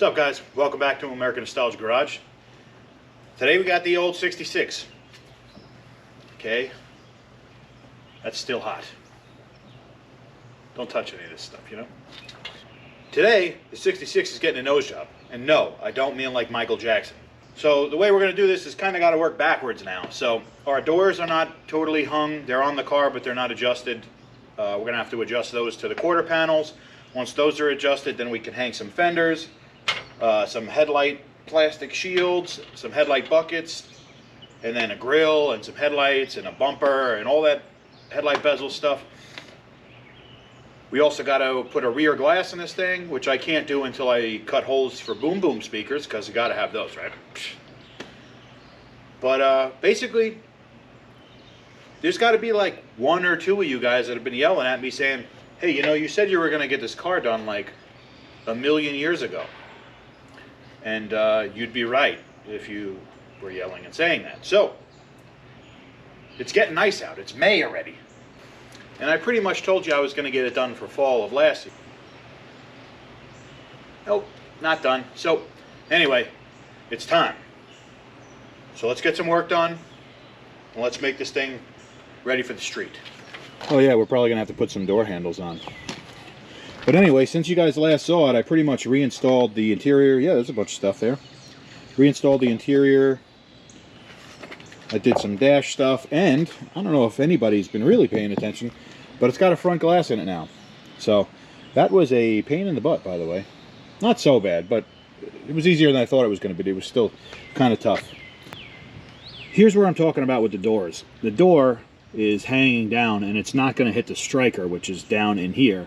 What's up, guys? Welcome back to American Nostalgia Garage. Today we got the old 66. Okay, that's still hot. Don't touch any of this stuff, you know. Today the 66 is getting a nose job, and no, I don't mean like Michael Jackson. So the way we're going to do this is kind of got to work backwards now. So our doors are not totally hung; they're on the car, but they're not adjusted. We're going to have to adjust those to the quarter panels. Once those are adjusted, then we can hang some fenders, some headlight plastic shields, some headlight buckets, and then a grill and some headlights and a bumper and all that headlight bezel stuff. We also got to put a rear glass in this thing, which I can't do until I cut holes for boom boom speakers, because you got to have those, right? But basically, there's got to be like one or two of you guys that have been yelling at me saying, hey, you know, you said you were going to get this car done like a million years ago. And you'd be right if you were yelling and saying that. So, it's getting nice out. It's May already. And I pretty much told you I was going to get it done for fall of last year. Nope, not done. So, anyway, it's time. So let's get some work done. And let's make this thing ready for the street. Oh yeah, we're probably going to have to put some door handles on. But anyway, since you guys last saw it, I pretty much reinstalled the interior. Yeah, there's a bunch of stuff there. Reinstalled the interior. I did some dash stuff, and I don't know if anybody's been really paying attention, but it's got a front glass in it now. So that was a pain in the butt, by the way. Not so bad, but it was easier than I thought it was going to be. It was still kind of tough. Here's where I'm talking about with the doors. The door is hanging down, and it's not going to hit the striker, which is down in here.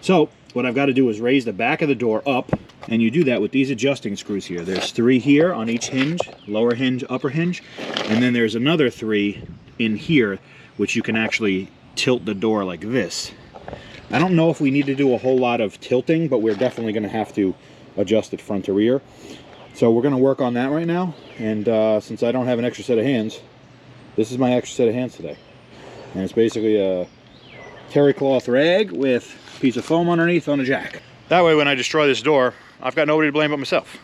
So what I've got to do is raise the back of the door up, and you do that with these adjusting screws here. There's 3 here on each hinge, lower hinge, upper hinge, and then there's another 3 in here, which you can actually tilt the door like this. I don't know if we need to do a whole lot of tilting, but we're definitely going to have to adjust it front to rear. So we're going to work on that right now, and since I don't have an extra set of hands, this is my extra set of hands today. And it's basically a terry cloth rag with a piece of foam underneath on a jack. That way when I destroy this door, I've got nobody to blame but myself.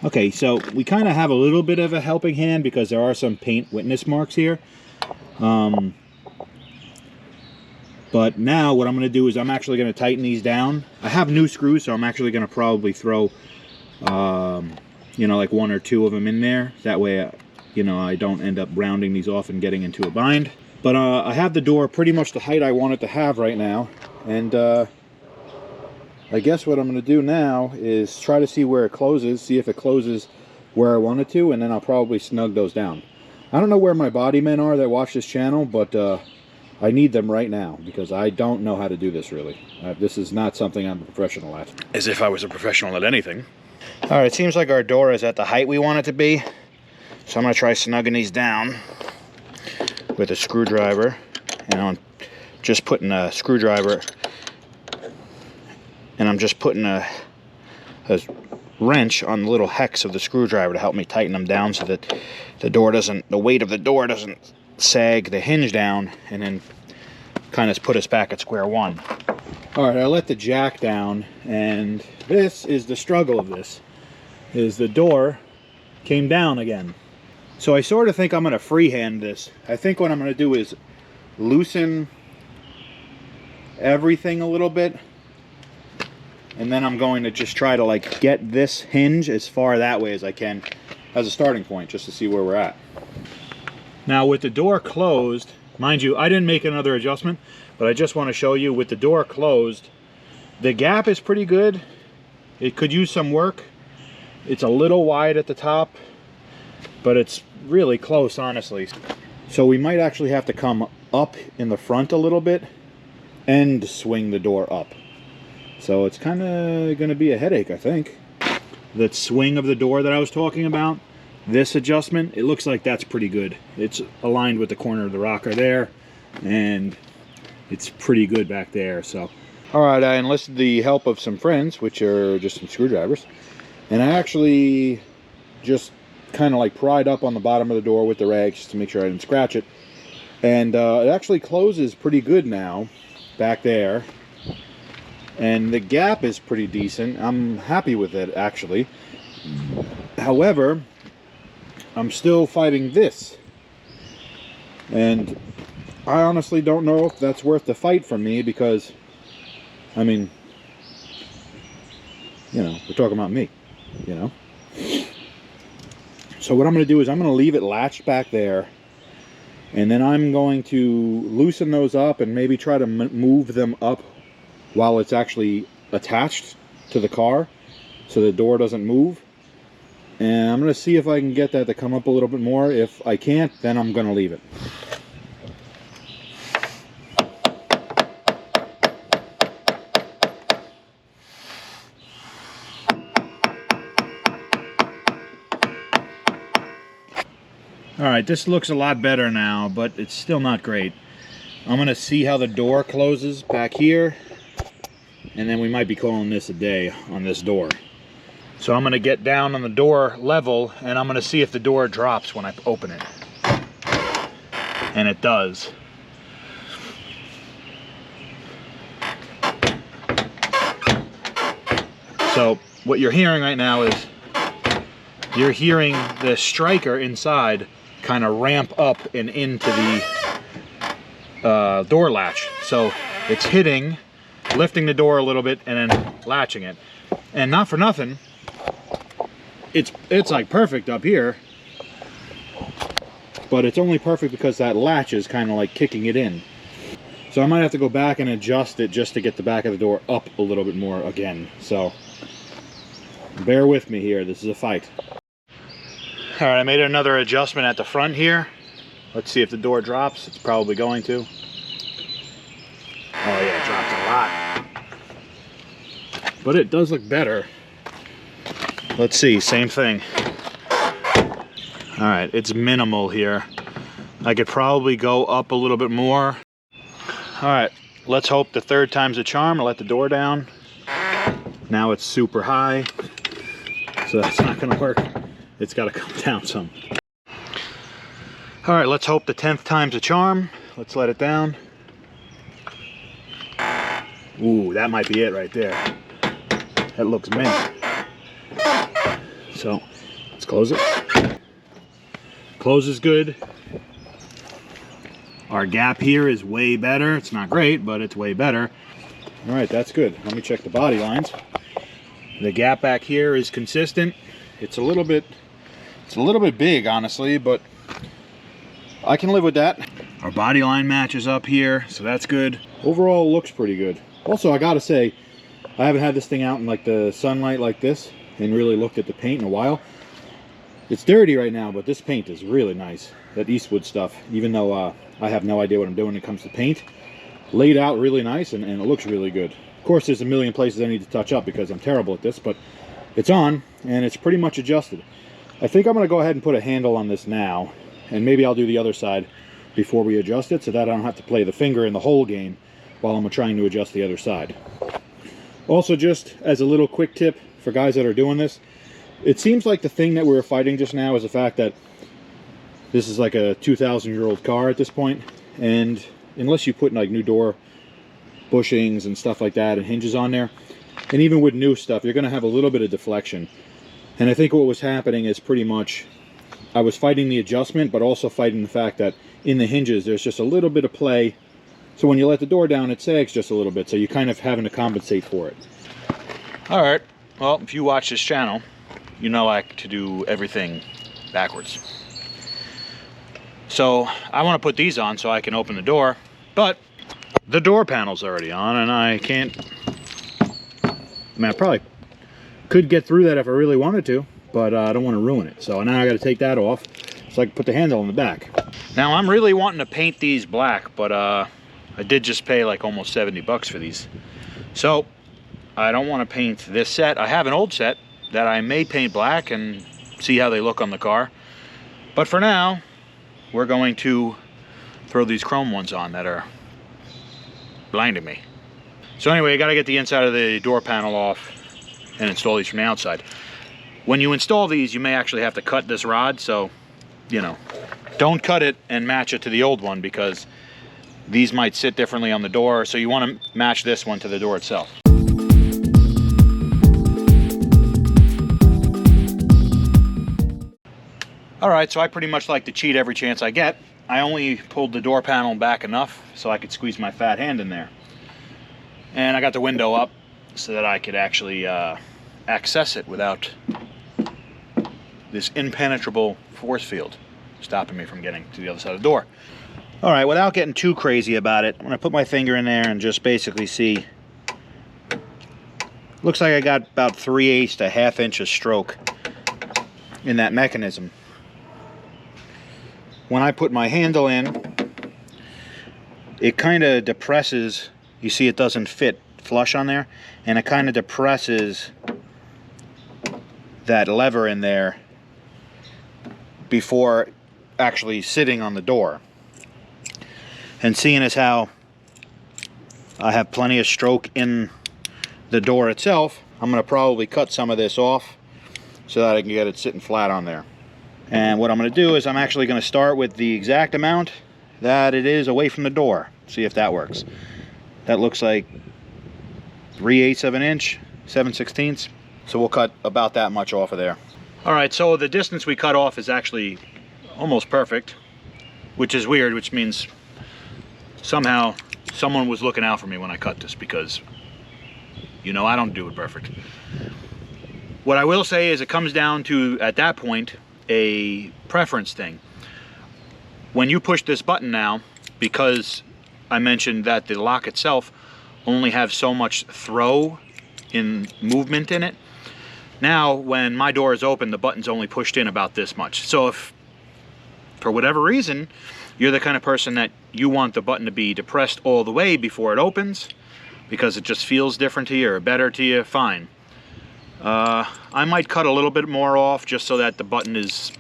Okay, so we kind of have a little bit of a helping hand because there are some paint witness marks here. But now what I'm going to do is I'm actually going to tighten these down. I have new screws, so I'm actually going to probably throw, you know, like 1 or 2 of them in there. That way, you know, I don't end up rounding these off and getting into a bind. But I have the door pretty much the height I want it to have right now. And I guess what I'm going to do now is try to see where it closes, see if it closes where I want it to, and then I'll probably snug those down. I don't know where my body men are that watch this channel, but I need them right now because I don't know how to do this really. This is not something I'm a professional at. As if I was a professional at anything. Alright, it seems like our door is at the height we want it to be. So I'm going to try snugging these down with a screwdriver. And I'm just putting a screwdriver, and I'm just putting a wrench on the little hex of the screwdriver to help me tighten them down so that the weight of the door doesn't sag the hinge down and then kind of put us back at square one. Alright, I let the jack down, and this is the struggle of this, is the door came down again. So I sort of think I'm going to freehand this. I think what I'm going to do is loosen everything a little bit, and then I'm going to just try to like get this hinge as far that way as I can as a starting point, just to see where we're at. Now with the door closed, mind you, I didn't make another adjustment, but I just want to show you with the door closed, the gap is pretty good. It could use some work. It's a little wide at the top, but it's really close, honestly. So we might actually have to come up in the front a little bit and swing the door up. So it's kind of going to be a headache, I think. That swing of the door that I was talking about, this adjustment, it looks like that's pretty good. It's aligned with the corner of the rocker there, and it's pretty good back there. So, all right, I enlisted the help of some friends, which are just some screwdrivers, and I actually just kind of like pried up on the bottom of the door with the rags just to make sure I didn't scratch it. And it actually closes pretty good now back there. And the gap is pretty decent. I'm happy with it, actually. However, I'm still fighting this. And I honestly don't know if that's worth the fight for me, because, I mean, you know, we're talking about me, you know. So what I'm going to do is I'm going to leave it latched back there. And then I'm going to loosen those up and maybe try to move them up while it's actually attached to the car so the door doesn't move. And I'm going to see if I can get that to come up a little bit more. If I can't, then I'm going to leave it. Alright, this looks a lot better now, but it's still not great. I'm going to see how the door closes back here, and then we might be calling this a day on this door. So I'm going to get down on the door level, and I'm going to see if the door drops when I open it. And it does. So what you're hearing right now is you're hearing the striker inside kind of ramp up and into the door latch. So it's hitting, lifting the door a little bit, and then latching it. And not for nothing, it's like perfect up here, but it's only perfect because that latch is kind of like kicking it in. So I might have to go back and adjust it just to get the back of the door up a little bit more again. So bear with me here, this is a fight. All right, I made another adjustment at the front here. Let's see if the door drops. It's probably going to. Oh yeah, it dropped a lot. But it does look better. Let's see, same thing. All right, it's minimal here. I could probably go up a little bit more. All right, let's hope the third time's a charm. I'll let the door down. Now it's super high, so that's not gonna work. It's got to come down some. All right, let's hope the 10th time's a charm. Let's let it down. Ooh, that might be it right there. That looks mint. So let's close it. Close is good. Our gap here is way better. It's not great, but it's way better. All right, that's good. Let me check the body lines. The gap back here is consistent. It's a little bit big, honestly, but I can live with that. Our body line matches up here, so that's good. Overall, it looks pretty good. Also, I gotta say, I haven't had this thing out in like the sunlight like this and really looked at the paint in a while. It's dirty right now, but this paint is really nice. That Eastwood stuff, even though I have no idea what I'm doing when it comes to paint. Laid out really nice, and it looks really good. Of course, there's a million places I need to touch up because I'm terrible at this, but it's on, and it's pretty much adjusted. I think I'm going to go ahead and put a handle on this now, and maybe I'll do the other side before we adjust it so that I don't have to play the finger in the hole game while I'm trying to adjust the other side. Also, just as a little quick tip for guys that are doing this, it seems like the thing that we were fighting just now is the fact that this is like a 2,000-year-old car at this point, and unless you put like new door bushings and stuff like that and hinges on there, and even with new stuff, you're going to have a little bit of deflection. And I think what was happening is pretty much I was fighting the adjustment, but also fighting the fact that in the hinges there's just a little bit of play. So when you let the door down, it sags just a little bit, so you're kind of having to compensate for it. All right, well, if you watch this channel, you know I like to do everything backwards. So I want to put these on so I can open the door, but the door panel's already on, and I can't. I mean, I probably could get through that if I really wanted to, but I don't want to ruin it. So now I got to take that off so I can put the handle on the back. Now I'm really wanting to paint these black, but I did just pay like almost 70 bucks for these. So I don't want to paint this set. I have an old set that I may paint black and see how they look on the car. But for now, we're going to throw these chrome ones on that are blinding me. So anyway, I got to get the inside of the door panel off and install these from the outside. When you install these, you may actually have to cut this rod, so, you know, don't cut it and match it to the old one, because these might sit differently on the door, so you want to match this one to the door itself. Alright, so I pretty much like to cheat every chance I get. I only pulled the door panel back enough so I could squeeze my fat hand in there. And I got the window up so that I could actually access it without this impenetrable force field stopping me from getting to the other side of the door. Alright, without getting too crazy about it, I'm going to put my finger in there and just basically see. Looks like I got about 3/8 to 1/2 inch of stroke in that mechanism. When I put my handle in, it kind of depresses. You see it doesn't fit flush on there, and it kind of depresses that lever in there before actually sitting on the door. And seeing as how I have plenty of stroke in the door itself, I'm going to probably cut some of this off so that I can get it sitting flat on there. And what I'm going to do is I'm actually going to start with the exact amount that it is away from the door. See if that works. That looks like 3/8 of an inch, 7/16. So we'll cut about that much off of there. Alright, so the distance we cut off is actually almost perfect, which is weird, which means somehow someone was looking out for me when I cut this, because, you know, I don't do it perfect. What I will say is it comes down to, at that point, a preference thing. When you push this button now, because I mentioned that the lock itself only has so much throw in movement in it, now when my door is open, the button's only pushed in about this much. So if for whatever reason you're the kind of person that you want the button to be depressed all the way before it opens, because it just feels different to you or better to you, fine. I might cut a little bit more off just so that the button is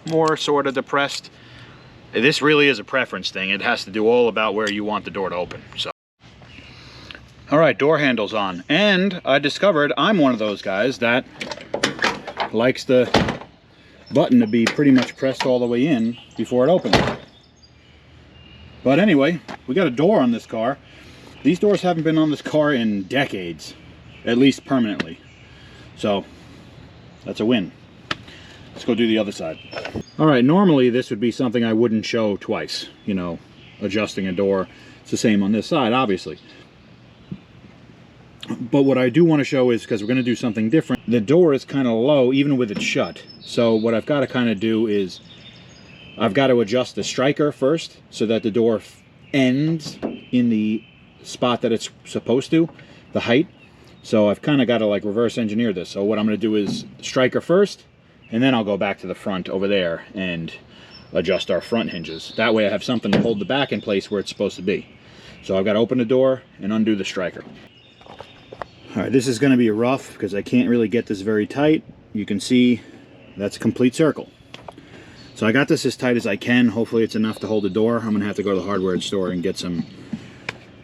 more sort of depressed. This really is a preference thing. It has to do all about where you want the door to open. So, alright, door handle's on. And I discovered I'm one of those guys that likes the button to be pretty much pressed all the way in before it opens. But anyway, we got a door on this car. These doors haven't been on this car in decades, at least permanently. So that's a win. Let's go do the other side. All right, normally this would be something I wouldn't show twice, you know, adjusting a door. It's the same on this side, obviously. But what I do want to show is, because we're going to do something different, the door is kind of low even with it shut. So what I've got to kind of do is I've got to adjust the striker first so that the door ends in the spot that it's supposed to, the height. So I've kind of got to like reverse engineer this. So what I'm going to do is striker first, and then I'll go back to the front over there and adjust our front hinges. That way I have something to hold the back in place where it's supposed to be. So I've got to open the door and undo the striker. All right, this is going to be rough because I can't really get this very tight. You can see that's a complete circle. So I got this as tight as I can. Hopefully it's enough to hold the door. I'm going to have to go to the hardware store and get some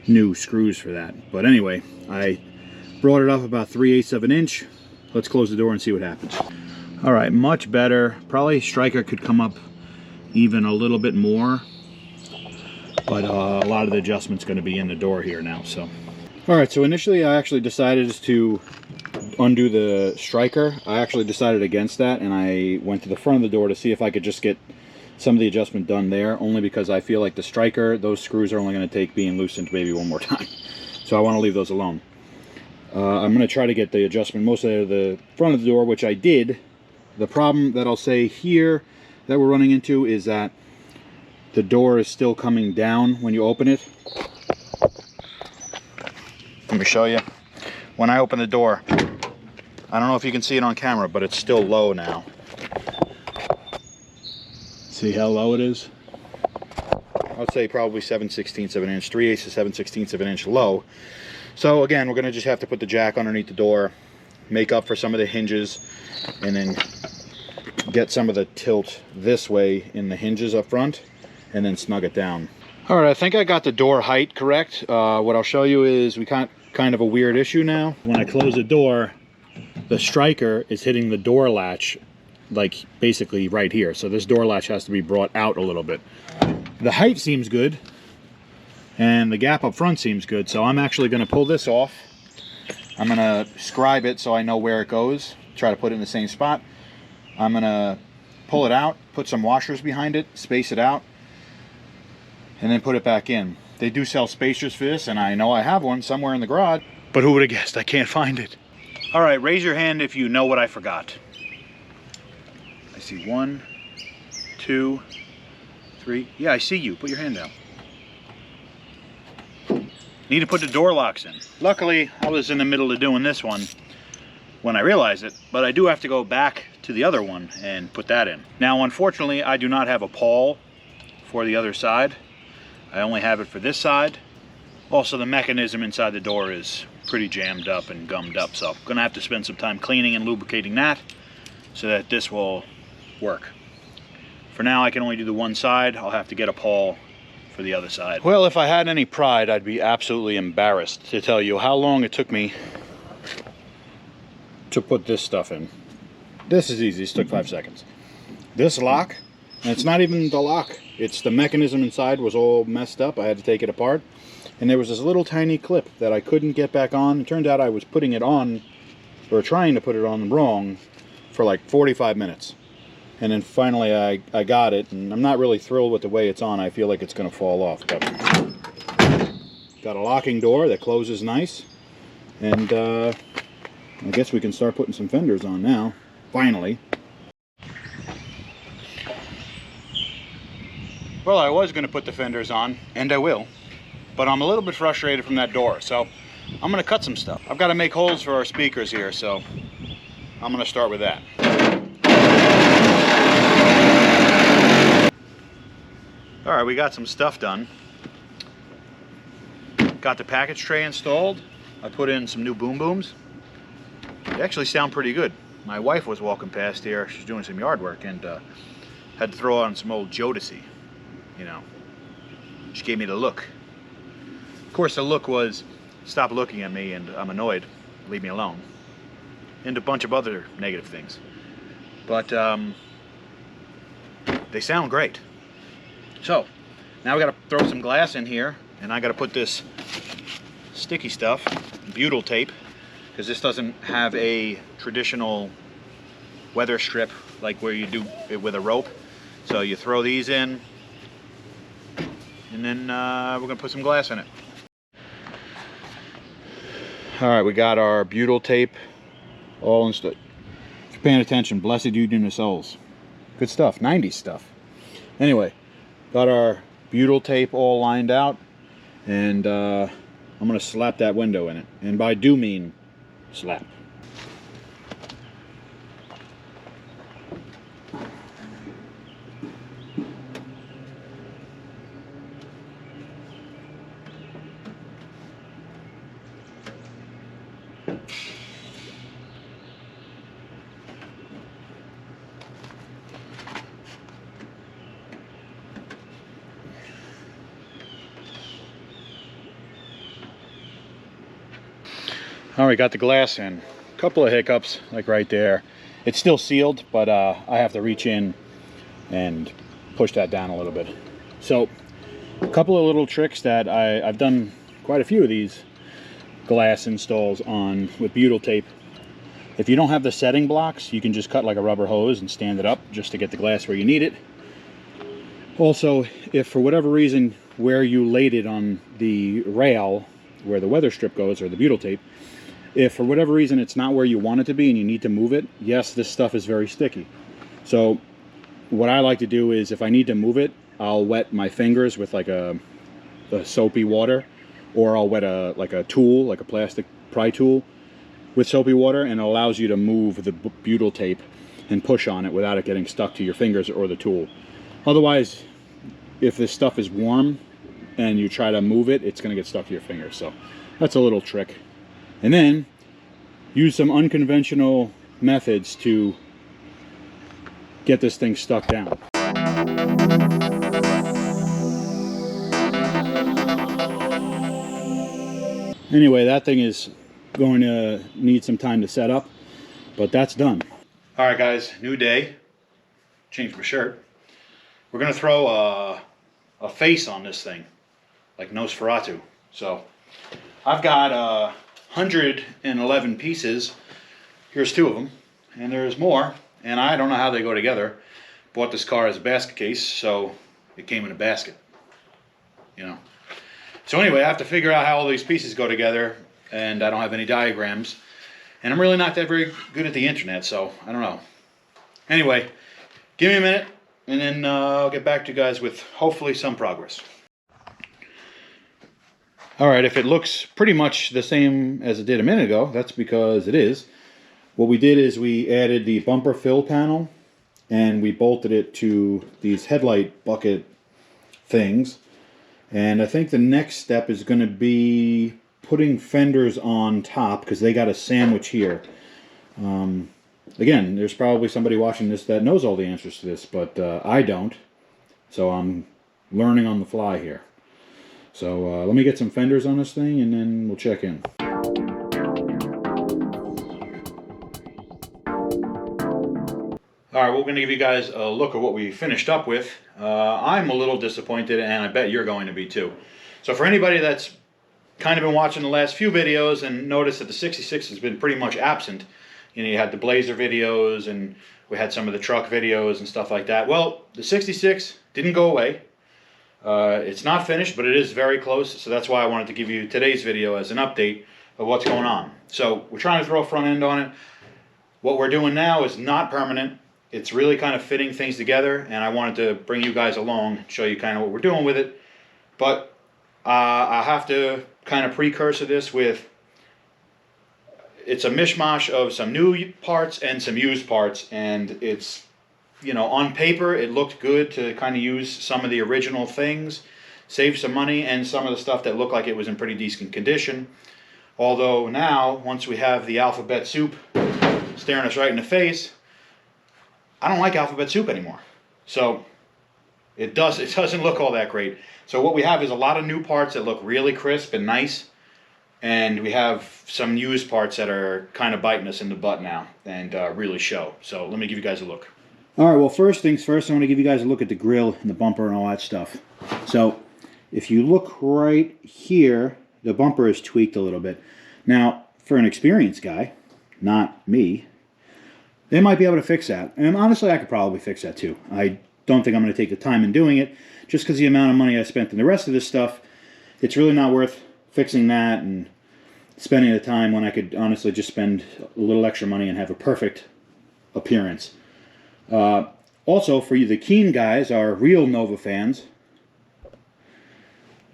new screws for that. But anyway, I brought it up about 3/8 of an inch. Let's close the door and see what happens. All right, much better. Probably striker could come up even a little bit more, but a lot of the adjustment's going to be in the door here now. So, all right. So initially, I actually decided to undo the striker. I actually decided against that, and I went to the front of the door to see if I could just get some of the adjustment done there. Only because I feel like the striker, those screws are only going to take being loosened maybe one more time. So I want to leave those alone. I'm going to try to get the adjustment mostly out of the front of the door, which I did. The problem that I'll say here that we're running into is that the door is still coming down when you open it. Let me show you. When I open the door, I don't know if you can see it on camera, but it's still low now. See how low it is? I'd say probably 7/16 of an inch, 3/8 to 7/16 of an inch low. So again, we're going to just have to put the jack underneath the door, make up for some of the hinges, and then get some of the tilt this way in the hinges up front, and then snug it down. All right, I think I got the door height correct. What I'll show you is we got kind of a weird issue now. When I close the door, the striker is hitting the door latch, like basically right here. So this door latch has to be brought out a little bit. The height seems good, and the gap up front seems good. So I'm actually going to pull this off. I'm going to scribe it so I know where it goes. Try to put it in the same spot. I'm going to pull it out, put some washers behind it, space it out, and then put it back in. They do sell spacers for this, and I know I have one somewhere in the garage. But who would have guessed? I can't find it. All right, raise your hand if you know what I forgot. I see 1, 2, 3. Yeah, I see you. Put your hand down. Need to put the door locks in. Luckily, I was in the middle of doing this one when I realized it, but I do have to go back to the other one and put that in. Now, unfortunately, I do not have a pawl for the other side. I only have it for this side. Also, the mechanism inside the door is pretty jammed up and gummed up, so I'm gonna have to spend some time cleaning and lubricating that so that this will work. For now, I can only do the one side. I'll have to get a pawl for the other side. Well, if I had any pride, I'd be absolutely embarrassed to tell you how long it took me to put this stuff in. This is easy. This took 5 seconds. This lock, and it's not even the lock, it's the mechanism inside was all messed up. I had to take it apart, and there was this little tiny clip that I couldn't get back on. It turned out I was putting it on, or trying to put it on wrong, for like 45 minutes. And then finally I got it, and I'm not really thrilled with the way it's on. I feel like it's going to fall off. But got a locking door that closes nice, and I guess we can start putting some fenders on now, finally. Well, I was going to put the fenders on, and I will, but I'm a little bit frustrated from that door, so I'm going to cut some stuff. I've got to make holes for our speakers here, so I'm going to start with that. All right, we got some stuff done. Got the package tray installed. I put in some new boom booms. They actually sound pretty good. My wife was walking past here. She's doing some yard work and had to throw on some old Jodeci. You know, she gave me the look. Of course, the look was, stop looking at me and I'm annoyed, leave me alone. And a bunch of other negative things. But they sound great. So, now we got to throw some glass in here, and I got to put this sticky stuff, butyl tape, because this doesn't have a traditional weather strip like where you do it with a rope. So you throw these in, and then we're going to put some glass in it. All right, we got our butyl tape all installed. If you're paying attention, blessed union of souls. Good stuff, 90s stuff. Anyway, got our butyl tape all lined out, and I'm going to slap that window in it. And by do mean slap. All right, got the glass in. A couple of hiccups, like right there. It's still sealed, but I have to reach in and push that down a little bit. So, a couple of little tricks that I've done quite a few of these glass installs on with butyl tape. If you don't have the setting blocks, you can just cut like a rubber hose and stand it up just to get the glass where you need it. Also, if for whatever reason where you laid it on the rail, where the weather strip goes, or the butyl tape, if for whatever reason it's not where you want it to be and you need to move it, yes, this stuff is very sticky. So what I like to do is, if I need to move it, I'll wet my fingers with like a soapy water, or I'll wet like a tool, like a plastic pry tool with soapy water, and it allows you to move the butyl tape and push on it without it getting stuck to your fingers or the tool. Otherwise, if this stuff is warm and you try to move it, it's going to get stuck to your fingers. So that's a little trick. And then use some unconventional methods to get this thing stuck down. Anyway, that thing is going to need some time to set up. But that's done. All right, guys, new day. Changed my shirt. We're gonna throw a face on this thing, like Nosferatu. So I've got 111 pieces. Here's 2 of them, and there's more. And I don't know how they go together. Bought this car as a basket case, so it came in a basket. You know. So anyway, I have to figure out how all these pieces go together, and I don't have any diagrams. And I'm really not that very good at the internet, so I don't know. Anyway, give me a minute, and then I'll get back to you guys with hopefully some progress. Alright, if it looks pretty much the same as it did a minute ago, that's because it is. What we did is we added the bumper fill panel, and we bolted it to these headlight bucket things. And I think the next step is going to be putting fenders on top, because they got a sandwich here. Again, there's probably somebody watching this that knows all the answers to this, but I don't. So I'm learning on the fly here. So let me get some fenders on this thing, and then we'll check in. Alright, we're going to give you guys a look at what we finished up with. I'm a little disappointed, and I bet you're going to be too. So for anybody that's kind of been watching the last few videos and noticed that the 66 has been pretty much absent, you know, you had the Blazer videos, and we had some of the truck videos and stuff like that. Well, the 66 didn't go away. It's not finished, but it is very close, so that's why I wanted to give you today's video as an update of what's going on. So we're trying to throw a front end on it. What we're doing now is not permanent. It's really kind of fitting things together, and I wanted to bring you guys along and show you kind of what we're doing with it. But I have to kind of precursor this with, it's a mishmash of some new parts and some used parts, and it's, you know, on paper it looked good to kind of use some of the original things, save some money, and some of the stuff that looked like it was in pretty decent condition. Although now, once we have the alphabet soup staring us right in the face, I don't like alphabet soup anymore. So it doesn't look all that great. So what we have is a lot of new parts that look really crisp and nice, and we have some used parts that are kind of biting us in the butt now and really show. So let me give you guys a look. Alright, well, first things first, I want to give you guys a look at the grill and the bumper and all that stuff. So if you look right here, the bumper is tweaked a little bit. Now, for an experienced guy, not me, they might be able to fix that. And honestly, I could probably fix that too. I don't think I'm going to take the time in doing it, just because the amount of money I spent in the rest of this stuff, it's really not worth fixing that and spending the time when I could honestly just spend a little extra money and have a perfect appearance. Also, for you, the keen guys, our real Nova fans,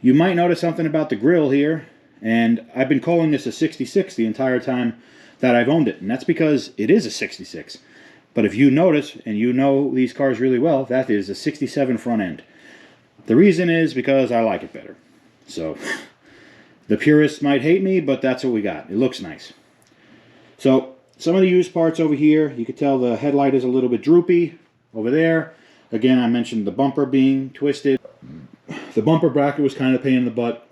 you might notice something about the grill here, and I've been calling this a 66 the entire time that I've owned it, and that's because it is a 66. But if you notice, and you know these cars really well, that is a 67 front end. The reason is because I like it better. So the purists might hate me, but that's what we got. It looks nice. So some of the used parts over here, you can tell the headlight is a little bit droopy over there. Again, I mentioned the bumper being twisted. The bumper bracket was kind of a pain in the butt.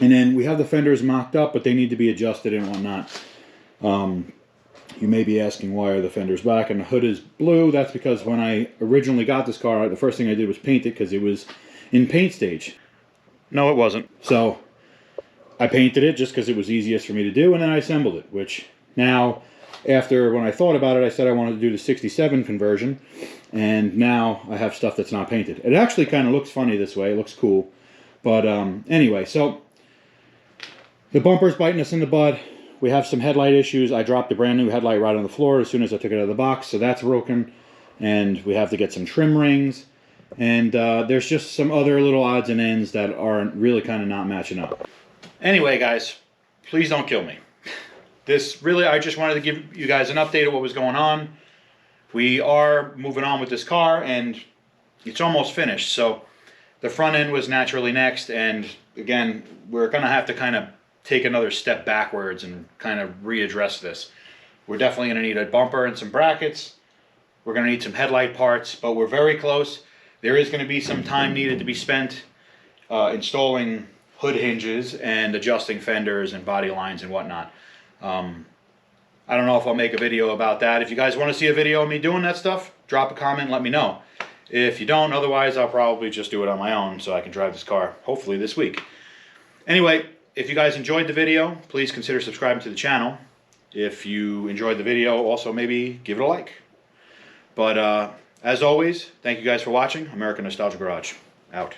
And then we have the fenders mocked up, but they need to be adjusted and whatnot. You may be asking, why are the fenders black and the hood is blue? That's because when I originally got this car, the first thing I did was paint it because it was in paint stage. No, it wasn't. So I painted it just because it was easiest for me to do, and then I assembled it, which now, after when I thought about it, I said I wanted to do the 67 conversion, and now I have stuff that's not painted. It actually kind of looks funny this way. It looks cool. But anyway, so the bumper's biting us in the butt. We have some headlight issues. I dropped a brand new headlight right on the floor as soon as I took it out of the box, so that's broken. And we have to get some trim rings. And there's just some other little odds and ends that aren't really kind of not matching up. Anyway, guys, please don't kill me. This really, I just wanted to give you guys an update of what was going on. We are moving on with this car, and it's almost finished. So the front end was naturally next, and again, we're going to have to kind of take another step backwards and kind of readdress this. We're definitely going to need a bumper and some brackets. We're going to need some headlight parts, but we're very close. There is going to be some time needed to be spent installing hood hinges and adjusting fenders and body lines and whatnot. I don't know if I'll make a video about that. If you guys want to see a video of me doing that stuff, drop a comment and let me know. If you don't, otherwise I'll probably just do it on my own so I can drive this car, hopefully this week. Anyway, if you guys enjoyed the video, please consider subscribing to the channel. If you enjoyed the video, also maybe give it a like. But as always, thank you guys for watching. American Nostalgia Garage, out.